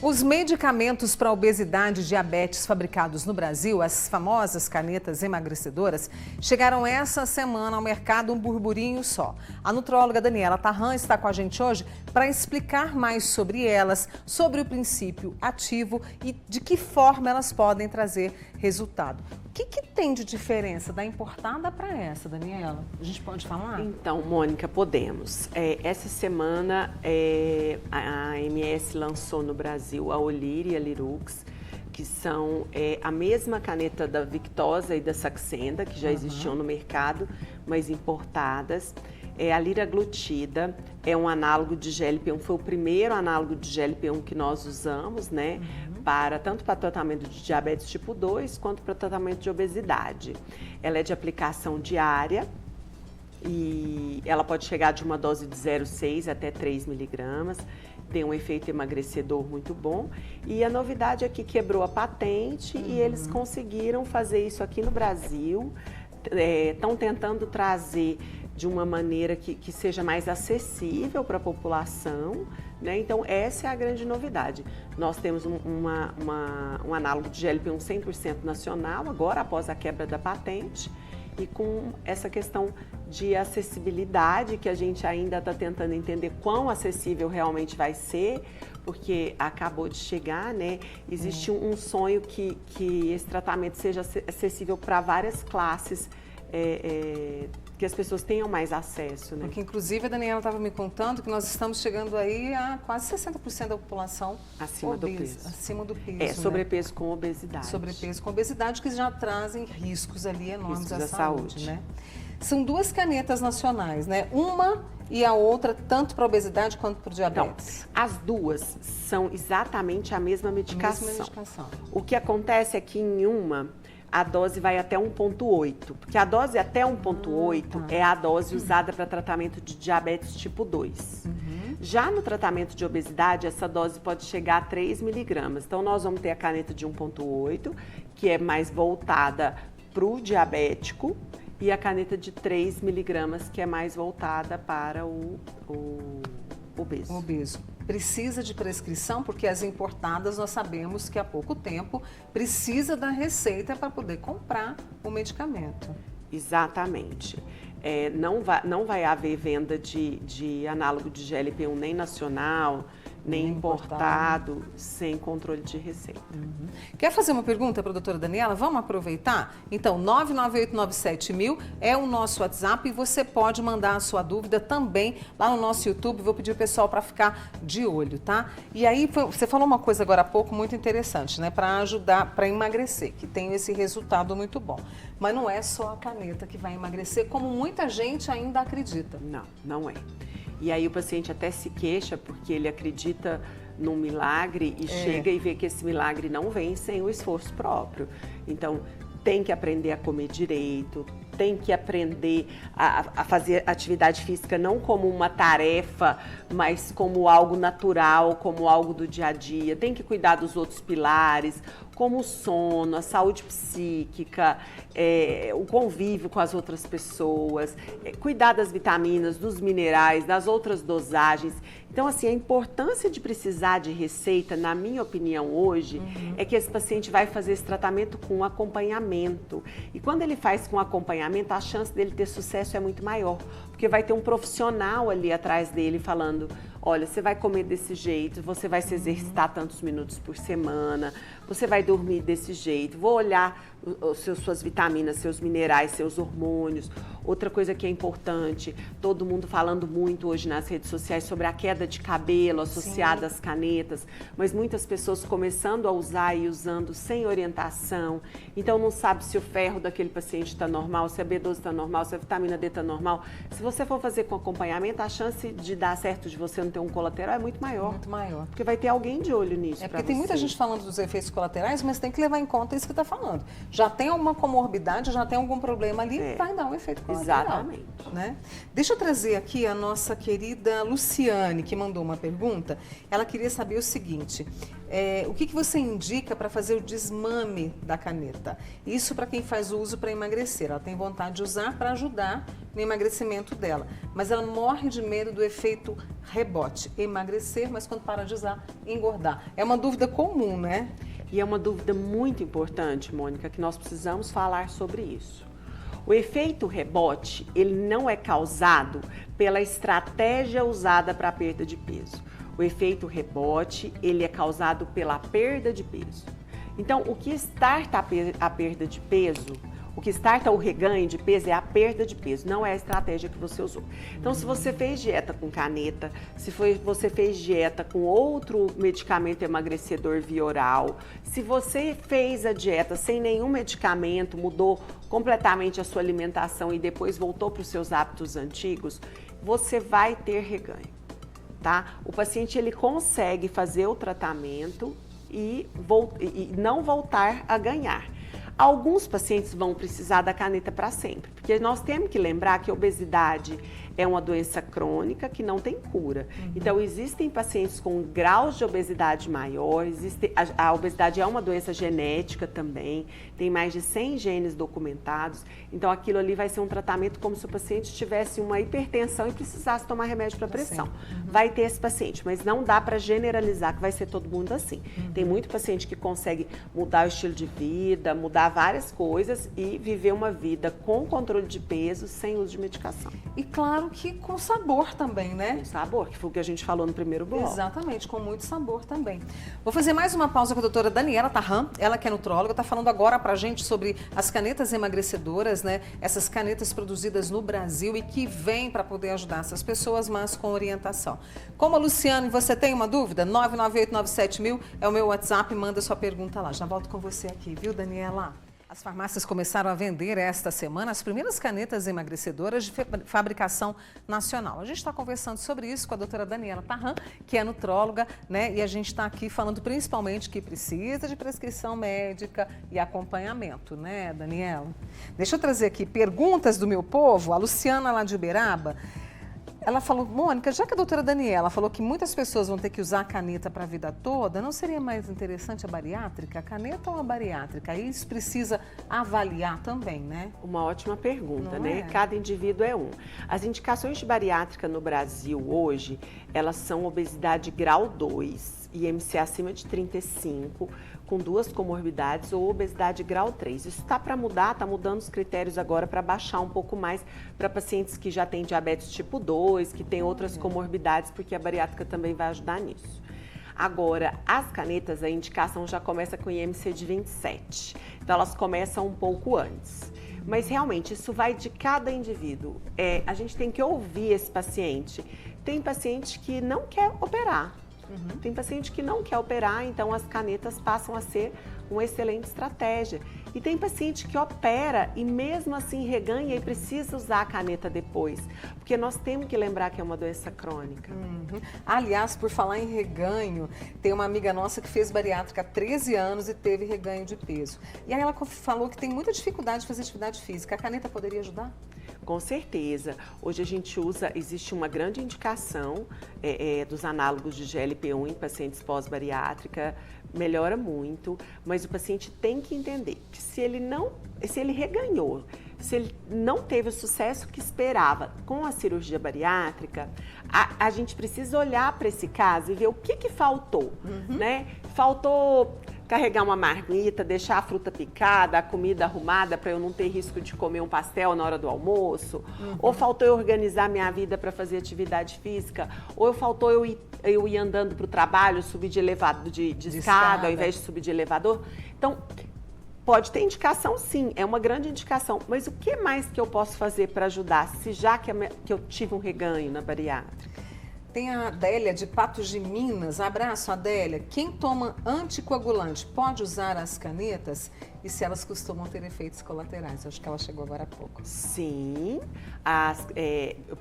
Os medicamentos para obesidade e diabetes fabricados no Brasil, as famosas canetas emagrecedoras, chegaram essa semana ao mercado um burburinho só. A nutróloga Daniela Tarran está com a gente hoje para explicar mais sobre elas, sobre o princípio ativo e de que forma elas podem trazer resultado. O que tem de diferença da importada para essa, Daniela? A gente pode falar? Então, Mônica, podemos. Essa semana a AMS lançou no Brasil a Olíria e a Lirux, que são a mesma caneta da Victoza e da Saxenda, que já existiam no mercado, mas importadas. A liraglutida é um análogo de GLP-1, foi o primeiro análogo de GLP-1 que nós usamos, né? Tanto para tratamento de diabetes tipo 2, quanto para tratamento de obesidade. Ela é de aplicação diária e ela pode chegar de uma dose de 0,6 até 3 miligramas. Tem um efeito emagrecedor muito bom. E a novidade é que quebrou a patente e eles conseguiram fazer isso aqui no Brasil. Estão tentando trazer de uma maneira que seja mais acessível para a população, né? Então, essa é a grande novidade. Nós temos um análogo de GLP-1 100% nacional, agora após a quebra da patente, e com essa questão de acessibilidade, que a gente ainda está tentando entender quão acessível realmente vai ser, porque acabou de chegar, né? Existe um sonho que esse tratamento seja acessível para várias classes, que as pessoas tenham mais acesso, né? Porque, inclusive, a Daniela estava me contando que nós estamos chegando aí a quase 60% da população acima do peso. Acima do peso, sobrepeso com obesidade. Sobrepeso com obesidade, que já trazem riscos ali enormes à saúde, né? São duas canetas nacionais, né? Uma e a outra, tanto para obesidade quanto para o diabetes. Então, as duas são exatamente a mesma medicação. A mesma medicação. O que acontece é que em uma, a dose vai até 1,8, porque a dose até 1,8 é a dose usada para tratamento de diabetes tipo 2. Já no tratamento de obesidade, essa dose pode chegar a 3 miligramas. Então, nós vamos ter a caneta de 1,8, que é mais voltada para o diabético, e a caneta de 3 miligramas, que é mais voltada para o obeso. Obeso. Precisa de prescrição, porque as importadas nós sabemos que há pouco tempo precisa da receita para poder comprar o medicamento. Exatamente. Não vai haver venda de análogo de GLP-1 nem nacional, nem importado, sem controle de receita. Quer fazer uma pergunta para a doutora Daniela? Vamos aproveitar? Então, 99897.000 é o nosso WhatsApp e você pode mandar a sua dúvida também lá no nosso YouTube. Vou pedir o pessoal para ficar de olho, tá? E aí, você falou uma coisa agora há pouco muito interessante, né? Para ajudar, para emagrecer, que tem esse resultado muito bom. Mas não é só a caneta que vai emagrecer, como muita gente ainda acredita. Não, não é. E aí o paciente até se queixa porque ele acredita num milagre e chega e vê que esse milagre não vem sem o esforço próprio. Então, tem que aprender a comer direito, tem que aprender a fazer atividade física não como uma tarefa, mas como algo natural, como algo do dia a dia. Tem que cuidar dos outros pilares, como o sono, a saúde psíquica, o convívio com as outras pessoas, cuidar das vitaminas, dos minerais, das outras dosagens. Então, assim, a importância de precisar de receita, na minha opinião hoje, é que esse paciente vai fazer esse tratamento com acompanhamento. E quando ele faz com acompanhamento, a chance dele ter sucesso é muito maior, porque vai ter um profissional ali atrás dele falando: olha, você vai comer desse jeito, você vai se exercitar tantos minutos por semana, você vai dormir desse jeito, vou olhar suas vitaminas, seus minerais, seus hormônios. Outra coisa que é importante, todo mundo falando muito hoje nas redes sociais sobre a queda de cabelo associada às canetas, mas muitas pessoas começando a usar e usando sem orientação, então não sabe se o ferro daquele paciente está normal, se a B12 está normal, se a vitamina D está normal. Se você for fazer com acompanhamento, a chance de dar certo, de você não ter um colateral é muito maior. Muito maior. Porque vai ter alguém de olho nisso. Porque tem muita gente falando dos efeitos colaterais, mas tem que levar em conta isso que está falando. Já tem alguma comorbidade, já tem algum problema ali, vai dar um efeito colateral. Exatamente. Né? Deixa eu trazer aqui a nossa querida Luciane, que mandou uma pergunta. Ela queria saber o seguinte: o que você indica para fazer o desmame da caneta? Isso para quem faz uso para emagrecer. Ela tem vontade de usar para ajudar no emagrecimento dela, mas ela morre de medo do efeito rebote. Emagrecer, mas quando para de usar, engordar. É uma dúvida comum, né? E é uma dúvida muito importante, Mônica, que nós precisamos falar sobre isso. O efeito rebote, ele não é causado pela estratégia usada para a perda de peso. O efeito rebote, ele é causado pela perda de peso. Então, o que starta a perda de peso, o que starta o reganho de peso é a perda de peso, não é a estratégia que você usou. Então, se você fez dieta com caneta, se você fez dieta com outro medicamento emagrecedor via oral, se você fez a dieta sem nenhum medicamento, mudou completamente a sua alimentação e depois voltou para os seus hábitos antigos, você vai ter reganho, tá? O paciente, ele consegue fazer o tratamento e não voltar a ganhar. Alguns pacientes vão precisar da caneta para sempre, porque nós temos que lembrar que a obesidade é uma doença crônica que não tem cura. Então, existem pacientes com graus de obesidade maior, a obesidade é uma doença genética também, tem mais de 100 genes documentados, então aquilo ali vai ser um tratamento como se o paciente tivesse uma hipertensão e precisasse tomar remédio para pressão. Vai ter esse paciente, mas não dá para generalizar que vai ser todo mundo assim. Tem muito paciente que consegue mudar o estilo de vida, mudar várias coisas e viver uma vida com controle de peso, sem uso de medicação. E claro que com sabor também, né? Com sabor, que foi o que a gente falou no primeiro bloco. Exatamente, com muito sabor também. Vou fazer mais uma pausa com a doutora Daniela Tarran, ela que é nutróloga, está falando agora pra gente sobre as canetas emagrecedoras, né? Essas canetas produzidas no Brasil e que vêm para poder ajudar essas pessoas, mas com orientação. Como a Luciane, você tem uma dúvida? 99897.000 é o meu WhatsApp, manda sua pergunta lá. Já volto com você aqui, viu, Daniela? As farmácias começaram a vender esta semana as primeiras canetas emagrecedoras de fabricação nacional. A gente está conversando sobre isso com a doutora Daniela Tarran, que é nutróloga, né? E a gente está aqui falando principalmente que precisa de prescrição médica e acompanhamento, né, Daniela? Deixa eu trazer aqui perguntas do meu povo. A Luciana, lá de Uberaba, ela falou: Mônica, já que a doutora Daniela falou que muitas pessoas vão ter que usar a caneta para a vida toda, não seria mais interessante a bariátrica? A caneta ou a bariátrica? Isso precisa avaliar também, né? Uma ótima pergunta, Não né? é? Cada indivíduo é um. As indicações de bariátrica no Brasil hoje, elas são obesidade grau 2, IMC acima de 35, com 2 comorbidades, ou obesidade grau 3. Isso está para mudar, está mudando os critérios agora para baixar um pouco mais para pacientes que já têm diabetes tipo 2, que têm outras comorbidades, porque a bariátrica também vai ajudar nisso. Agora, as canetas, a indicação já começa com IMC de 27, então elas começam um pouco antes. Mas realmente, isso vai de cada indivíduo. A gente tem que ouvir esse paciente. Tem paciente que não quer operar. Tem paciente que não quer operar, então as canetas passam a ser uma excelente estratégia. E tem paciente que opera e mesmo assim reganha e precisa usar a caneta depois, porque nós temos que lembrar que é uma doença crônica. Aliás, por falar em reganho, tem uma amiga nossa que fez bariátrica há 13 anos e teve reganho de peso. E aí ela falou que tem muita dificuldade de fazer atividade física. A caneta poderia ajudar? Com certeza. Hoje a gente existe uma grande indicação dos análogos de GLP-1 em pacientes pós-bariátrica, melhora muito, mas o paciente tem que entender que se ele reganhou, se ele não teve o sucesso que esperava com a cirurgia bariátrica, a gente precisa olhar para esse caso e ver o que faltou, né? Faltou carregar uma marmita, deixar a fruta picada, a comida arrumada para eu não ter risco de comer um pastel na hora do almoço, ou faltou eu organizar minha vida para fazer atividade física, ou faltou eu ir andando para o trabalho, subir de escada ao invés de subir de elevador. Então, pode ter indicação sim, é uma grande indicação, mas o que mais que eu posso fazer para ajudar, se já que eu tive um reganho na bariátrica? Tem a Adélia de Patos de Minas. Abraço, Adélia. Quem toma anticoagulante pode usar as canetas? E se elas costumam ter efeitos colaterais? Acho que ela chegou agora há pouco. Sim,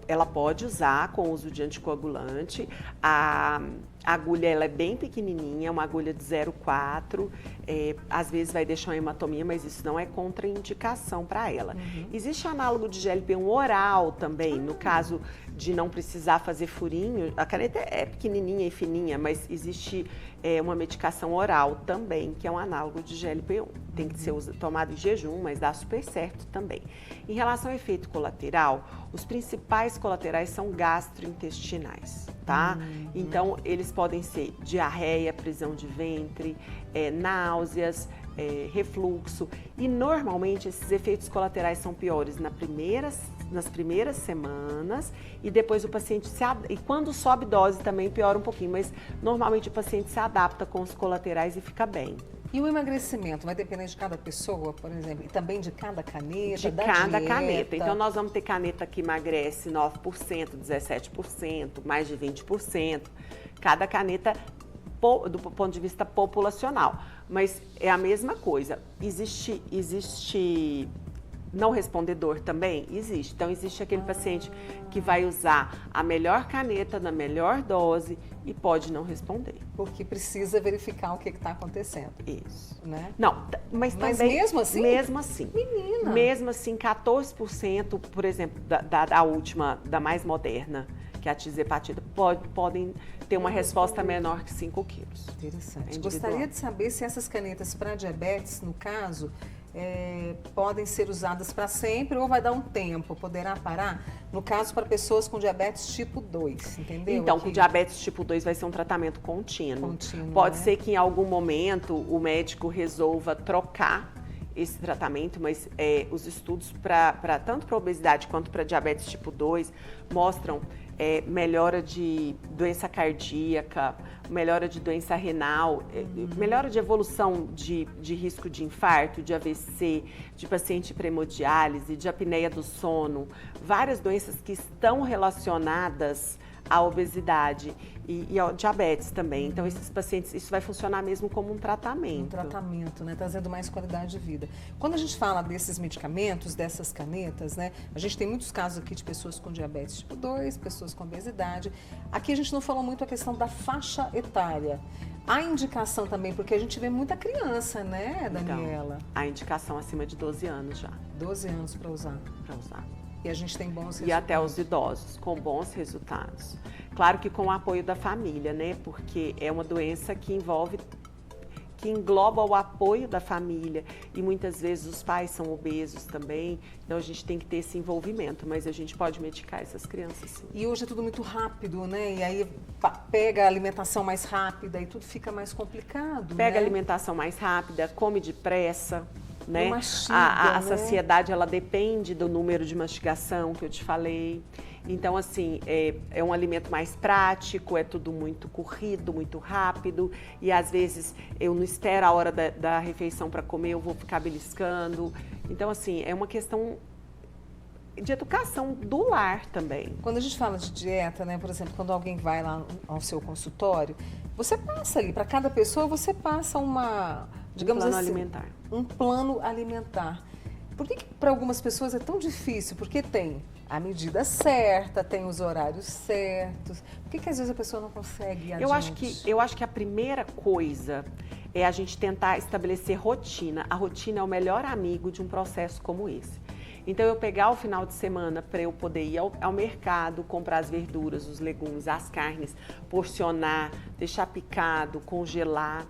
ela pode usar com o uso de anticoagulante. A A agulha ela é bem pequenininha, uma agulha de 0,4, às vezes vai deixar uma hematomia, mas isso não é contraindicação para ela. Existe análogo de GLP-1 oral também, no caso de não precisar fazer furinho. A caneta é pequenininha e fininha, mas existe uma medicação oral também, que é um análogo de GLP-1. Tem que ser tomado em jejum, mas dá super certo também. Em relação ao efeito colateral, os principais colaterais são gastrointestinais, tá? Então, eles podem ser diarreia, prisão de ventre, náuseas, refluxo. E, normalmente, esses efeitos colaterais são piores nas primeiras semanas e depois o paciente e quando sobe dose também piora um pouquinho, mas normalmente o paciente se adapta com os colaterais e fica bem. E o emagrecimento vai depender de cada pessoa, por exemplo, e também de cada caneta, de cada caneta. Então, nós vamos ter caneta que emagrece 9%, 17%, mais de 20%. Cada caneta do ponto de vista populacional. Mas é a mesma coisa. Existe não respondedor também? Existe. Então, existe aquele paciente que vai usar a melhor caneta na melhor dose e pode não responder. Porque precisa verificar o que está acontecendo. Isso. Né? Não, mas também... mesmo assim? Mesmo assim. Menina! Mesmo assim, 14%, por exemplo, da última, da mais moderna, que é a tisepatida, podem ter uma resposta menor que 5 quilos. Interessante. Gostaria de saber se essas canetas para diabetes, no caso, podem ser usadas para sempre ou vai dar um tempo, poderá parar? No caso, para pessoas com diabetes tipo 2, entendeu? Então, com diabetes tipo 2 vai ser um tratamento contínuo. Pode ser que em algum momento o médico resolva trocar esse tratamento, mas os estudos tanto para obesidade quanto para diabetes tipo 2 mostram melhora de doença cardíaca, melhora de doença renal, melhora de evolução de risco de infarto, de AVC, de paciente pré-hemodiálise, de apneia do sono, várias doenças que estão relacionadas à obesidade e ao diabetes também. Então, esses pacientes, isso vai funcionar mesmo como um tratamento. Um tratamento, né? Trazendo mais qualidade de vida. Quando a gente fala desses medicamentos, dessas canetas, né? A gente tem muitos casos aqui de pessoas com diabetes tipo 2, pessoas com obesidade. Aqui a gente não falou muito a questão da faixa etária. A indicação também, porque a gente vê muita criança, né, Daniela? Então, a indicação acima de 12 anos já. 12 anos para usar. Para usar. E a gente tem bons resultados. E até os idosos, com bons resultados. Claro que com o apoio da família, né? Porque é uma doença que engloba o apoio da família. E muitas vezes os pais são obesos também. Então a gente tem que ter esse envolvimento. Mas a gente pode medicar essas crianças, sim. E hoje é tudo muito rápido, né? E aí pega a alimentação mais rápida e tudo fica mais complicado, Pega a né? alimentação mais rápida, come depressa. Né? Mastiga, a né? saciedade, ela depende do número de mastigação que eu te falei. Então, assim, é um alimento mais prático, é tudo muito corrido, muito rápido. E, às vezes, eu não espero a hora da refeição para comer, eu vou ficar beliscando. Então, assim, é uma questão de educação do lar também. Quando a gente fala de dieta, né? Por exemplo, quando alguém vai lá ao seu consultório, você passa ali, para cada pessoa, você passa digamos plano assim, alimentar. Um plano alimentar. Por que para algumas pessoas é tão difícil? Porque tem a medida certa, tem os horários certos. Por que às vezes a pessoa não consegue ir adiante? Eu acho que a primeira coisa é a gente tentar estabelecer rotina. A rotina é o melhor amigo de um processo como esse. Então, eu pegar o final de semana para eu poder ir ao mercado, comprar as verduras, os legumes, as carnes, porcionar, deixar picado, congelar.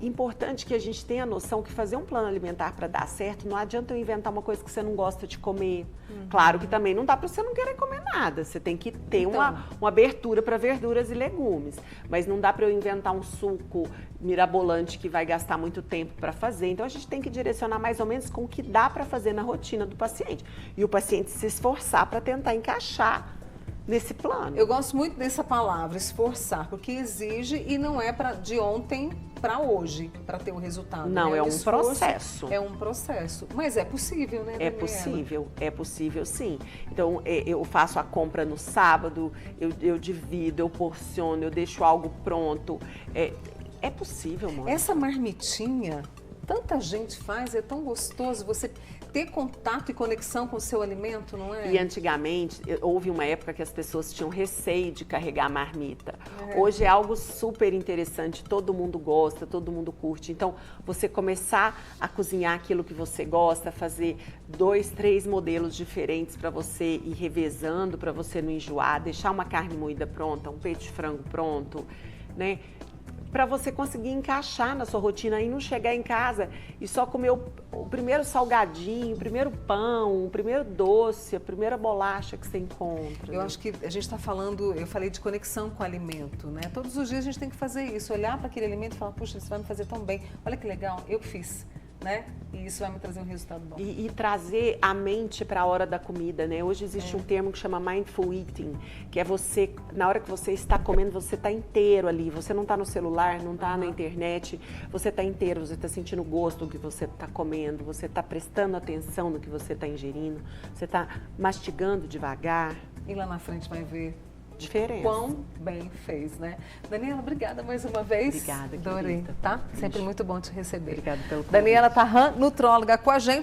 Importante que a gente tenha a noção que fazer um plano alimentar para dar certo, não adianta eu inventar uma coisa que você não gosta de comer. Claro que também não dá para você não querer comer nada, você tem que ter uma abertura para verduras e legumes. Mas não dá para eu inventar um suco mirabolante que vai gastar muito tempo para fazer. Então, a gente tem que direcionar mais ou menos com o que dá para fazer na rotina do paciente. E o paciente se esforçar para tentar encaixar nesse plano. Eu gosto muito dessa palavra, esforçar, porque exige e não é de ontem para hoje, para ter o resultado. Não, né? é um processo. É um processo, mas é possível, né, Daniela? É possível sim. Então, eu faço a compra no sábado, eu divido, eu porciono, eu deixo algo pronto. É possível, mãe. Essa marmitinha tanta gente faz, é tão gostoso você ter contato e conexão com o seu alimento, não é? E antigamente, houve uma época que as pessoas tinham receio de carregar a marmita. Hoje é algo super interessante, todo mundo gosta, todo mundo curte. Então, você começar a cozinhar aquilo que você gosta, fazer 2, 3 modelos diferentes para você ir revezando, para você não enjoar, deixar uma carne moída pronta, um peito de frango pronto, né? Para você conseguir encaixar na sua rotina e não chegar em casa e só comer o primeiro salgadinho, o primeiro pão, o primeiro doce, a primeira bolacha que você encontra. Eu acho que a gente está falando, eu falei de conexão com o alimento, né? Todos os dias a gente tem que fazer isso, olhar para aquele alimento e falar, puxa, isso vai me fazer tão bem, olha que legal, eu fiz. Né? E isso vai me trazer um resultado bom. E trazer a mente para a hora da comida, né? Hoje existe um termo que chama Mindful Eating, que é você, na hora que você está comendo, você está inteiro ali, você não está no celular, não está na internet, você está inteiro, você está sentindo o gosto do que você está comendo, você está prestando atenção no que você está ingerindo, você está mastigando devagar. E lá na frente vai ver diferença. Quão bem fez, né? Daniela, obrigada mais uma vez. Obrigada, Adorei, querida. tá? Sempre muito bom te receber. Obrigada pelo convite. Daniela Tarran, nutróloga com a gente.